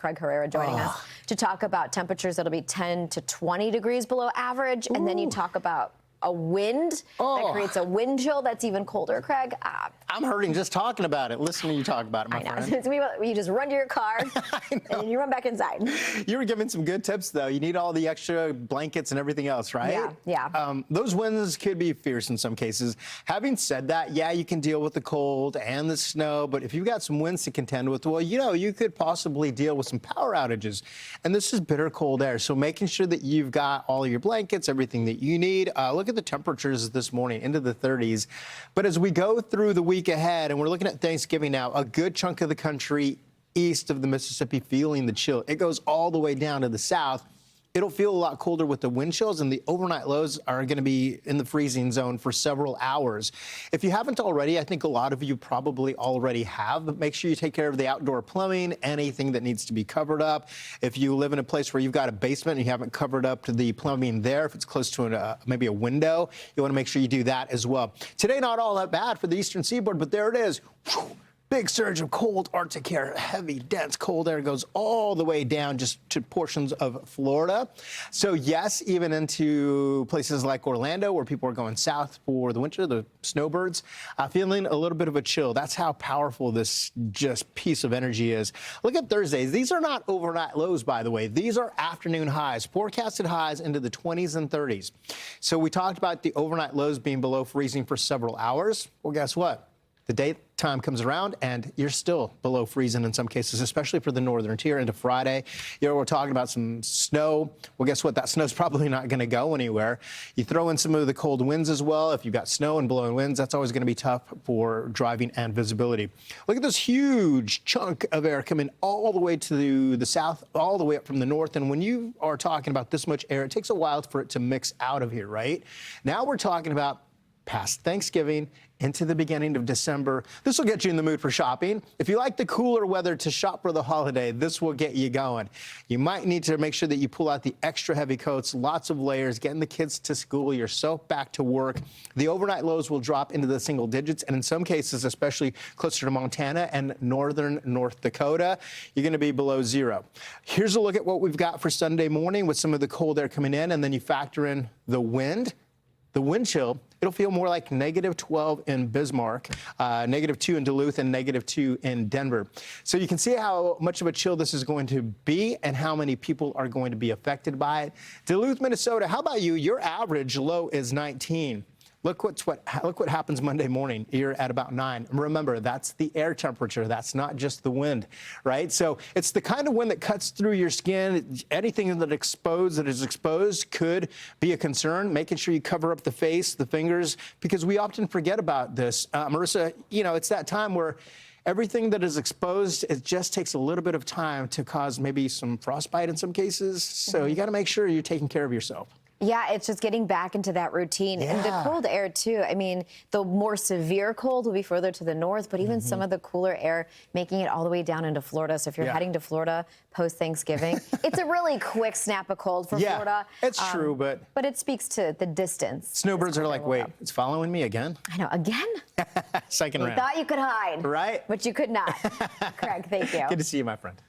Craig Herrera joining us to talk about temperatures that'll be 10 to 20 degrees below average. And then you talk about a wind that creates a wind chill that's even colder, Craig. I'm hurting just talking about it. Listen to you talk about it, my friend. It's you just run to your car and then you run back inside. You were giving some good tips, though. You need all the extra blankets and everything else, right? Yeah. Those winds could be fierce in some cases. Having said that, yeah, you can deal with the cold and the snow, but if you've got some winds to contend with, well, you could possibly deal with some power outages. And this is bitter cold air, so making sure that you've got all of your blankets, everything that you need. Look at the temperatures this morning, into the 30s. But as we go through the week ahead, and we're looking at Thanksgiving now, a good chunk of the country east of the Mississippi feeling the chill. It goes all the way down to the south. It'll feel a lot colder with the wind chills, and the overnight lows are going to be in the freezing zone for several hours. If you haven't already, I think a lot of you probably already have, but make sure you take care of the outdoor plumbing, anything that needs to be covered up. If you live in a place where you've got a basement and you haven't covered up to the plumbing there, if it's close to maybe a window, you want to make sure you do that as well. Today, not all that bad for the eastern seaboard, but there it is. Whew. Big surge of cold Arctic air, heavy, dense cold air goes all the way down just to portions of Florida. So yes, even into places like Orlando, where people are going south for the winter, the snowbirds, feeling a little bit of a chill. That's how powerful this just piece of energy is. Look at Thursdays. These are not overnight lows, by the way. These are afternoon highs, forecasted highs into the 20s and 30s. So we talked about the overnight lows being below freezing for several hours. Well, guess what? The daytime comes around and you're still below freezing in some cases, especially for the northern tier into Friday. We're talking about some snow. Well, guess what? That snow's probably not going to go anywhere. You throw in some of the cold winds as well. If you've got snow and blowing winds, that's always going to be tough for driving and visibility. Look at this huge chunk of air coming all the way to the south, all the way up from the north. And when you are talking about this much air, it takes a while for it to mix out of here, right? Now we're talking about past Thanksgiving into the beginning of December. This will get you in the mood for shopping. If you like the cooler weather to shop for the holiday, this will get you going. You might need to make sure that you pull out the extra heavy coats, lots of layers, getting the kids to school, yourself back to work. The overnight lows will drop into the single digits, and in some cases, especially closer to Montana and northern North Dakota, you're going to be below zero. Here's a look at what we've got for Sunday morning with some of the cold air coming in, and then you factor in the wind. The wind chill, it'll feel more like -12 in Bismarck, -2 in Duluth, and -2 in Denver. So you can see how much of a chill this is going to be and how many people are going to be affected by it. Duluth, Minnesota, how about you? Your average low is 19. Look what happens Monday morning. You're at about 9. Remember, that's the air temperature. That's not just the wind, right? So it's the kind of wind that cuts through your skin. Anything that is exposed could be a concern. Making sure you cover up the face, the fingers, because we often forget about this. Marissa, it's that time where everything that is exposed, it just takes a little bit of time to cause maybe some frostbite in some cases. So you got to make sure you're taking care of yourself. Yeah, it's just getting back into that routine. Yeah. And the cold air, too. I mean, the more severe cold will be further to the north, but even some of the cooler air making it all the way down into Florida. So if you're heading to Florida post-Thanksgiving, it's a really quick snap of cold for Florida. It's true, but it speaks to the distance. Snowbirds are like, wait, it's following me again? I know, again? Second round. You thought you could hide. Right? But you could not. Craig, thank you. Good to see you, my friend.